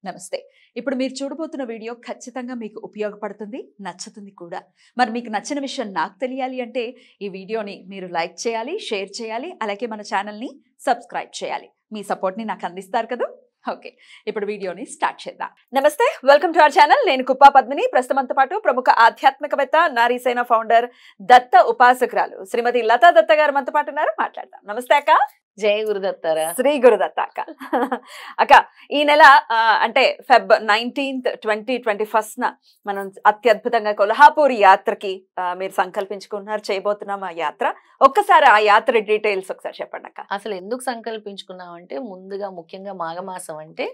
నమస్తే. ఇప్పుడు మీరు చూడబోతున్న వీడియో ఖచ్చితంగా మీకు ఉపయోగపడుతుంది, నచ్చుతుంది కూడా. మరి మీకు నచ్చిన విషయం నాకు తెలియాలి అంటే ఈ వీడియోని మీరు లైక్ చేయాలి, షేర్ చేయాలి, అలాగే మన ఛానల్‌ని సబ్స్క్రైబ్ చేయాలి. మీ సపోర్ట్‌ని నాకు అందిస్తారు కదా! ఓకే. ఇప్పుడు వీడియోని స్టార్ట్ చేద్దాం. నమస్తే. Welcome to our channel. నేను కుప్పా పద్మిని. ప్రస్తుతం మనతో పాటు ప్రముఖ ఆధ్యాత్మికవేత్త, నారీసేన ఫౌండర్, దత్త ఉపాసకురాలు శ్రీమతి లతా దత్త గారు మనతో పాటు ఉన్నారు. మాట్లాడదాం. నమస్తే అక్క. జై గురుదత్తారా. శ్రీ గురుదత్త అక్క. అక్క, ఈ నెల అంటే ఫెబ్ 19th 2021 మనం అత్యద్భుతంగా కొల్హాపూర్ యాత్రకి మీరు సంకల్పించుకున్నారు, చేయబోతున్నాం ఆ యాత్ర. ఒక్కసారి ఆ యాత్ర డీటెయిల్స్ ఒకసారి చెప్పండి అక్క. అసలు ఎందుకు సంకల్పించుకున్నాం అంటే, ముందుగా ముఖ్యంగా మాఘమాసం అంటే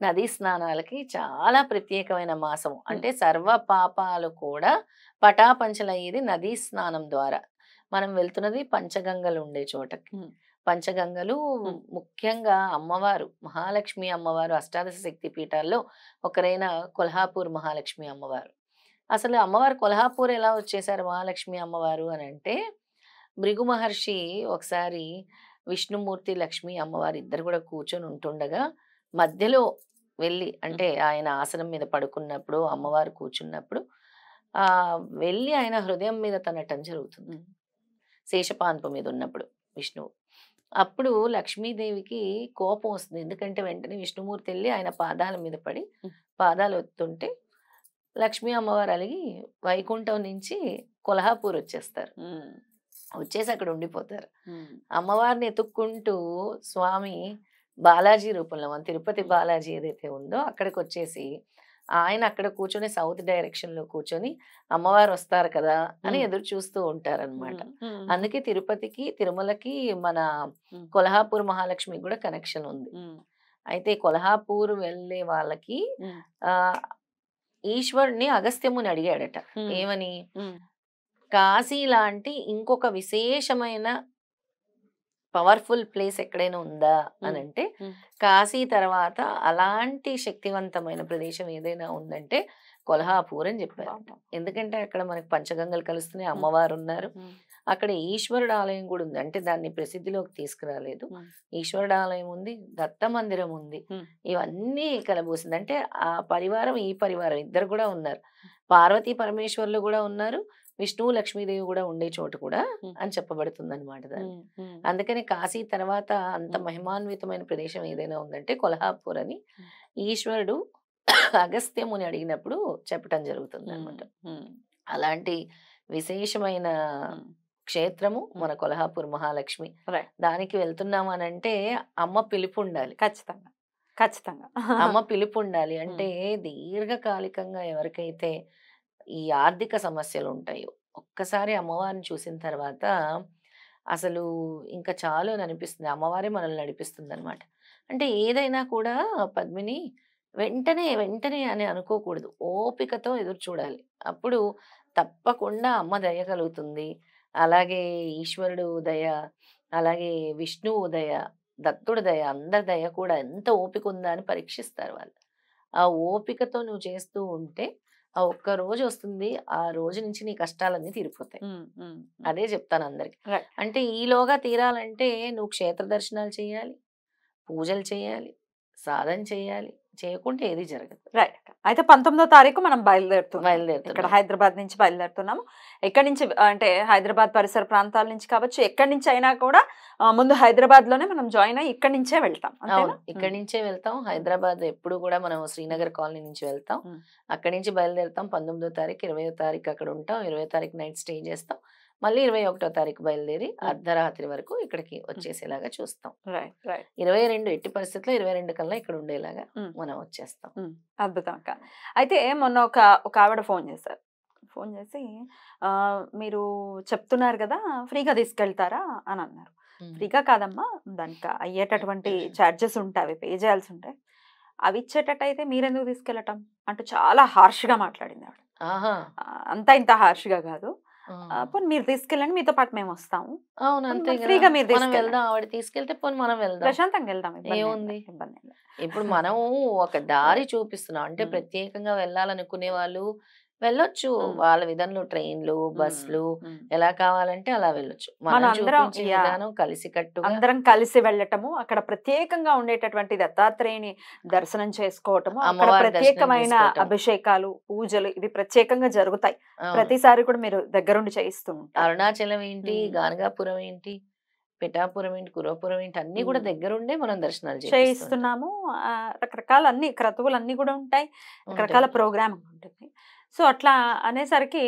నదీ స్నానాలకి చాలా ప్రత్యేకమైన మాసం. అంటే సర్వ పాపాలు కూడా పటాపంచలయ్యేది నదీ స్నానం ద్వారా. మనం వెళ్తున్నది పంచగంగలు ఉండే చోటకి. పంచగంగలు ముఖ్యంగా అమ్మవారు మహాలక్ష్మి అమ్మవారు అష్టాదశ శక్తి పీఠాల్లో ఒకరైన కొల్హాపూర్ మహాలక్ష్మి అమ్మవారు. అసలు అమ్మవారు కొల్హాపూర్ ఎలా వచ్చేసారు మహాలక్ష్మి అమ్మవారు అని అంటే, భృగు మహర్షి ఒకసారి విష్ణుమూర్తి లక్ష్మి అమ్మవారు ఇద్దరు కూడా కూర్చొని ఉంటుండగా మధ్యలో వెళ్ళి, అంటే ఆయన ఆసనం మీద పడుకున్నప్పుడు అమ్మవారు కూర్చున్నప్పుడు వెళ్ళి ఆయన హృదయం మీద తనటం జరుగుతుంది. శేషపాన్పు మీద ఉన్నప్పుడు విష్ణువు. అప్పుడు లక్ష్మీదేవికి కోపం వస్తుంది. ఎందుకంటే వెంటనే విష్ణుమూర్తి వెళ్ళి ఆయన పాదాల మీద పడి పాదాలు ఒత్తుంటే లక్ష్మీ అమ్మవారు అలిగి వైకుంఠం నుంచి కొల్హాపూర్ వచ్చేస్తారు. వచ్చేసి అక్కడ ఉండిపోతారు. అమ్మవారిని ఎత్తుక్కుంటూ స్వామి బాలాజీ రూపంలో, మన తిరుపతి బాలాజీ ఏదైతే ఉందో అక్కడికి వచ్చేసి ఆయన అక్కడ కూర్చొని సౌత్ డైరెక్షన్ లో కూర్చొని అమ్మవారు వస్తారు కదా అని ఎదురు చూస్తూ ఉంటారనమాట. అందుకే తిరుపతికి తిరుమలకి మన కొల్హాపూర్ మహాలక్ష్మికి కూడా కనెక్షన్ ఉంది. అయితే కొల్హాపూర్ వెళ్ళే వాళ్ళకి ఈశ్వరుని అగస్త్యముని అడిగాడట, ఏమని, కాశీ లాంటి ఇంకొక విశేషమైన పవర్ఫుల్ ప్లేస్ ఎక్కడైనా ఉందా అని అంటే, కాశీ తర్వాత అలాంటి శక్తివంతమైన ప్రదేశం ఏదైనా ఉందంటే కొల్హాపూర్ అని చెప్పారు. ఎందుకంటే అక్కడ మనకి పంచగంగలు కలుస్తున్నాయి, అమ్మవారు ఉన్నారు, అక్కడ ఈశ్వరుడు ఆలయం కూడా ఉంది. అంటే దాన్ని ప్రసిద్ధిలోకి తీసుకురాలేదు, ఈశ్వరుడు ఆలయం ఉంది, దత్త మందిరం ఉంది, ఇవన్నీ కలబోసింది. అంటే ఆ పరివారం ఈ పరివారం ఇద్దరు కూడా ఉన్నారు, పార్వతీ పరమేశ్వర్లు కూడా ఉన్నారు, విష్ణువు లక్ష్మీదేవి కూడా ఉండే చోటు కూడా అని చెప్పబడుతుంది అనమాట దాన్ని. అందుకని కాశీ తర్వాత అంత మహిమాన్వితమైన ప్రదేశం ఏదైనా ఉందంటే కొల్హాపూర్ అని ఈశ్వరుడు అగస్త్యముని అడిగినప్పుడు చెప్పటం జరుగుతుంది అనమాట. అలాంటి విశేషమైన క్షేత్రము మన కొల్హాపూర్ మహాలక్ష్మి. దానికి వెళ్తున్నాము అని అంటే అమ్మ పిలుపు ఉండాలి. ఖచ్చితంగా ఖచ్చితంగా అమ్మ పిలుపు ఉండాలి. అంటే దీర్ఘకాలికంగా ఎవరికైతే ఈ ఆర్థిక సమస్యలు ఉంటాయో ఒక్కసారి అమ్మవారిని చూసిన తర్వాత అసలు ఇంకా చాలు అని అనిపిస్తుంది. అమ్మవారే మనల్ని నడిపిస్తుంది అనమాట. అంటే ఏదైనా కూడా పద్మిని వెంటనే వెంటనే అని అనుకోకూడదు, ఓపికతో ఎదురు చూడాలి. అప్పుడు తప్పకుండా అమ్మ దయ కలుగుతుంది. అలాగే ఈశ్వరుడు దయ, అలాగే విష్ణువు దయ, దత్తుడు దయ, అందరి దయ కూడా ఎంత ఓపిక ఉందా అని పరీక్షిస్తారు వాళ్ళు. ఆ ఓపికతో నువ్వు చేస్తూ ఉంటే ఆ ఒక్క రోజు వస్తుంది, ఆ రోజు నుంచి నీ కష్టాలన్నీ తీరిపోతాయి. అదే చెప్తాను అందరికి. అంటే ఈలోగా తీరాలంటే నువ్వు క్షేత్ర దర్శనాలు చేయాలి, పూజలు చేయాలి, సాధన చేయాలి, చేయకుంటే ఏది జరగదు. రైట్. అయితే 19వ తారీఖు మనం బయలుదేరుతున్నాం. ఇక్కడ హైదరాబాద్ నుంచి బయలుదేరుతున్నాము. ఎక్కడి నుంచి అంటే హైదరాబాద్ పరిసర ప్రాంతాల నుంచి కావచ్చు, ఎక్కడి నుంచి అయినా కూడా ముందు హైదరాబాద్ లోనే మనం జాయిన్ అయ్యి ఇక్కడి నుంచే వెళ్తాం. ఇక్కడి నుంచే వెళ్తాం. హైదరాబాద్ ఎప్పుడు కూడా మనం శ్రీనగర్ కాలనీ నుంచి వెళ్తాం. అక్కడి నుంచి బయలుదేరుతాం. 19వ తారీఖు 20వ తారీఖు అక్కడ ఉంటాం. 20వ తారీఖు నైట్ స్టే చేస్తాం. మళ్ళీ 21వ తారీఖు బయలుదేరి అర్ధరాత్రి వరకు ఇక్కడికి వచ్చేసేలాగా చూస్తాం. 22 ఎట్టి పరిస్థితుల్లో 22 కల్లా ఇక్కడ ఉండేలాగా మనం వచ్చేస్తాం. అద్భుతం అక్క. అయితే మొన్న ఒక ఆవిడ ఫోన్ చేశారు. ఫోన్ చేసి మీరు చెప్తున్నారు కదా ఫ్రీగా తీసుకెళ్తారా అని అన్నారు. ఫ్రీగా కాదమ్మా, దానికి అయ్యేటటువంటి ఛార్జెస్ ఉంటాయి, అవి పే చేయాల్సి ఉంటాయి. అవి ఇచ్చేటట్టయితే మీరెందుకు తీసుకెళ్ళటం అంటూ చాలా హార్ష్గా మాట్లాడింది ఆవిడ. అంతా ఇంత హార్ష్గా కాదు, మీరు తీసుకెళ్ళండి, మీతో పాటు మేము వస్తాము. అవును, అంతే. ఫ్రీగా మీరు వెళ్దాం, ఆవిడ తీసుకెళ్తే పోనీ మనం వెళ్దాం, ప్రశాంతంగా వెళ్దాం, ఏముంది. ఇప్పుడు మనం ఒక దారి చూపిస్తున్నాం. అంటే ప్రత్యేకంగా వెళ్ళాలనుకునే వాళ్ళు వెళ్ళొచ్చు. ఉమ్, వాళ్ళ విధంలో ట్రైన్లు, ఉమ్, బస్సులు ఉమ్. ఎలా కావాలంటే అలా వెళ్ళొచ్చు. మన మనం అందరం చూపించే యా విధానం కలిసికట్టుగా అందరం కలిసి వెళ్ళటము, అక్కడ ప్రత్యేకంగా ఉండేటటువంటి దత్తాత్రేయుని దర్శనం చేసుకోవటము, అక్కడ అమ్మవారి దర్శనం ప్రత్యేకమైన చేసుకోవటం. అభిషేకాలు, పూజలు ఇవి ప్రత్యేకంగా జరుగుతాయి. అవును. ప్రతిసారి కూడా మీరు దగ్గరుండి చేయిస్తూ ఉంటారు. అరుణాచలం ఏంటి, ఉమ్, గానగాపురం ఏంటి, పిఠాపురం ఏంటి, కురవపురం ఏంటి అన్నీ కూడా ఉమ్. దగ్గరుండే మనం దర్శనాలు చేపిస్తూ ఉంటాం. చేయిస్తున్నాము. రకరకాల అన్ని క్రతువులన్నీ కూడా ఉంటాయి. రకరకాల ఉంటాయి. ప్రోగ్రామింగ్ ఉంటుంది. సో అట్లా అనేసరికి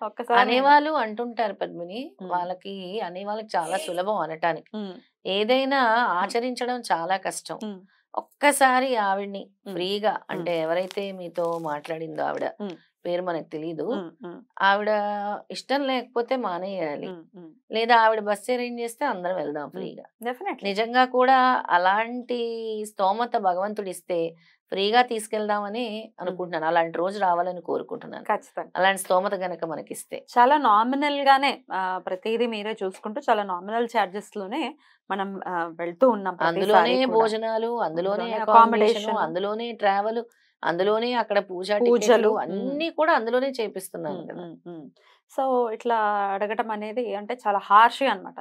ఒక్కసారి నేను అనేవాళ్ళు అంటుంటారు పద్మిని. ఉమ్, వాళ్ళకి అనేవాళ్ళకి చాలా సులభం అనటానికి. ఉమ్, ఏదైనా ఉమ్, ఆచరించడం చాలా కష్టం. ఉమ్, ఒక్కసారి ఆవిడ్ని ఉమ్, ఫ్రీగా ఉమ్, అంటే ఎవరైతే మీతో మాట్లాడిందో ఆవిడ ఉమ్, పేరు మనకు తెలీదు. ఉమ్, ఉమ్, ఆవిడ ఇష్టం లేకపోతే మానేయాలి. ఉమ్, ఉమ్, లేదా ఆవిడ బస్ అరేంజ్ చేస్తే అందరం వెళ్దాం ఉమ్. ఫ్రీగా. డెఫినెట్లీ. నిజంగా కూడా అలాంటి స్తోమత భగవంతుడిస్తే ఫ్రీగా తీసుకెళ్దామని ఉమ్, అనుకుంటున్నాను. అలాంటి రోజు రావాలని కోరుకుంటున్నాను. ఖచ్చితంగా. అలాంటి స్తోమత గనక మనకిస్తే. చాలా నామినల్ గానే ప్రతిదీ మీరే చూసుకుంటూ చాలా నామినల్ చార్జెస్ లోనే మనం వెళ్తూ ఉన్నాం అందులోనే ప్రతిసారి కూడా. భోజనాలు, అందులోనే అందులోనే అకామిడేషను, అకామిడేషన్, అందులోనే ట్రావెల్, అందులోనే అక్కడ పూజా టికెట్లు పూజలు. అన్నీ కూడా అందులోనే చేపిస్తున్నాను ఉమ్, కదా! ఉమ్, ఉమ్. సో ఇట్లా అడగటం అనేది అంటే చాలా హార్ష్గా అనమాట.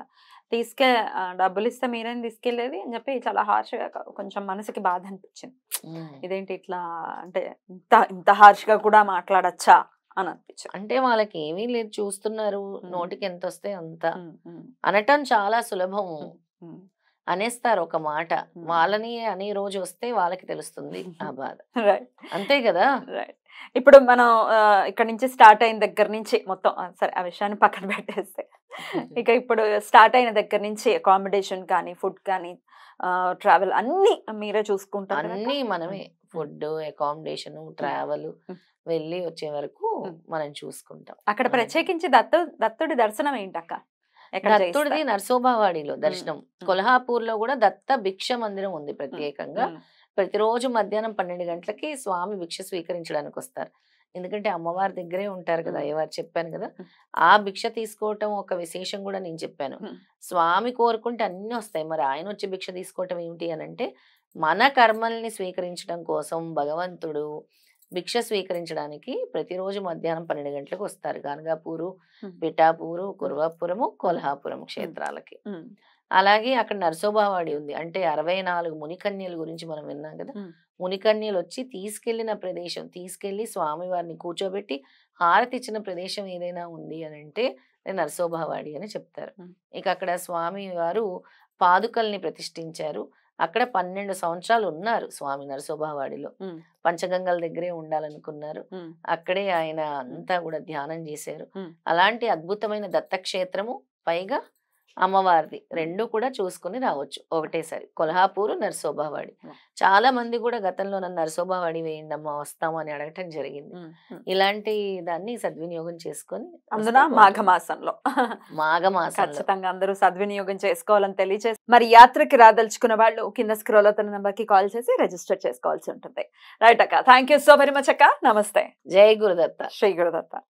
డబ్బులు ఇస్తే మీరేం తీసుకెళ్ళేది అని చెప్పి చాలా హార్ష్గా కొంచెం మనసుకి బాధ అనిపించింది. హ్మ్. ఇదేంటి ఇట్లా అంటే ఇంత ఇంత హార్ష్గా కూడా మాట్లాడచ్చా అని అనిపించింది. అంటే వాళ్ళకి ఏమీ లేదు చూస్తున్నారు. ఉమ్, నోటికి ఎంతొస్తే అంత. ఉమ్, ఉమ్, అనటం చాలా సులభం. ఉమ్, ఉమ్, అనేస్తారు ఒక మాట. ఉమ్. వాళ్ళని అనే రోజు వస్తే వాళ్ళకి తెలుస్తుంది ఆ బాధ. రైట్, అంతే కదా! రైట్. ఇప్పుడు మనం ఇక్కడ నుంచి స్టార్ట్ అయిన దగ్గర నుంచి మొత్తం సరే ఆ విషయాన్ని పక్కన పెట్టేస్తే ఇక ఇప్పుడు స్టార్ట్ అయిన దగ్గర నుంచి అకామిడేషన్ కానీ, ఫుడ్ కానీ, ట్రావెల్ అన్ని మీరే చూసుకుంటారు కదా అన్నీ అక్క? మనమే. ఉమ్, ఫుడ్, అకామిడేషన్, ఉమ్, ట్రావెల్ ఉమ్, వెళ్ళి వచ్చే వరకు ఉమ్. మనం చూసుకుంటాం. అక్కడ మనకి ప్రత్యేకించి దత్తుడి దర్శనం ఏంటక్క ఎక్కడ దత్తుడిది చేయిస్తారు? నరసోబావాడిలో ఉమ్, దర్శనం. ఉమ్, కొల్హాపూర్‌లో కూడా దత్త భిక్ష మందిరం ఉంది ఉమ్, ప్రత్యేకంగా. ఉమ్, ప్రతిరోజు మధ్యాహ్నం 12 గంటలకి స్వామి భిక్ష స్వీకరించడానికి వస్తారు. ఎందుకంటే అమ్మవారి దగ్గరే ఉంటారు కదా! ఉమ్, అయ్యవారు చెప్పాను కదా! ఉమ్, ఆ భిక్ష తీసుకోవటం ఒక విశేషం కూడా నేను చెప్పాను. ఉమ్, స్వామి కోరుకుంటే అన్నీ వస్తాయి. మరి ఆయన వచ్చి భిక్ష తీసుకోవటం ఏమిటి అనంటే, మన కర్మల్ని స్వీకరించడం కోసం భగవంతుడు భిక్ష స్వీకరించడానికి ప్రతిరోజు మధ్యాహ్నం 12 గంటలకు వస్తారు. గానగాపూరు, ఉమ్, పిఠాపూరు, ఉమ్, కురవాపురము, కొల్హాపురం ఉమ్, క్షేత్రాలకి. ఉమ్, అలాగే అక్కడ నరసోబావాడి ఉంది. అంటే 64 మునికన్యల గురించి మనం విన్నాం కదా! ఉమ్, మునికన్యలొచ్చి తీసుకెళ్ళిన ప్రదేశం, తీసుకెళ్ళి స్వామివారిని కూర్చోబెట్టి హారతిచ్చిన ప్రదేశం ఏదైనా ఉంది అనంటే అది నరసోబావాడి అని చెప్తారు. ఉమ్, ఇక అక్కడ స్వామివారు పాదుకల్ని ప్రతిష్ఠించారు. అక్కడ 12 సంవత్సరాలు ఉన్నారు స్వామి నరసోబావాడిలో. ఉమ్, పంచగంగల దగ్గరే ఉండాలనుకున్నారు. ఉమ్, అక్కడే ఆయన ఉమ్, అంతా కూడా ధ్యానం చేశారు. ఉమ్, అలాంటి అద్భుతమైన దత్తక్షేత్రము, పైగా అమ్మవారిది ఉమ్, 2 కూడా చూసుకొని రావచ్చు ఒకటేసారి. కొల్హాపూరు, నరసోబావాడి. ఉమ్, చాలా మంది కూడా గతంలో నన్ను నరసోబావాడి వేయండమ్మా వస్తాము అని అడగటం జరిగింది. ఉమ్, ఉమ్. ఇలాంటి దాన్ని సద్వినియోగం చేసుకొని అందున వస్తే మాఘమాసంలో మాఘమాసంలో ఖచ్చితంగా అందరూ సద్వినియోగం చేసుకోవాలని తెలియజేసి మరి యాత్రకి రాదలుచుకున్న వాళ్ళు కింద స్క్రోల్ అవుతున్న నెంబర్ కి కాల్ చేసి రిజిస్టర్ చేసుకోవాల్సి ఉంటుంది. రైట్ అక్క, thank you so very much అక్క. నమస్తే. జై గురుదత్త. శ్రీ గురుదత్త.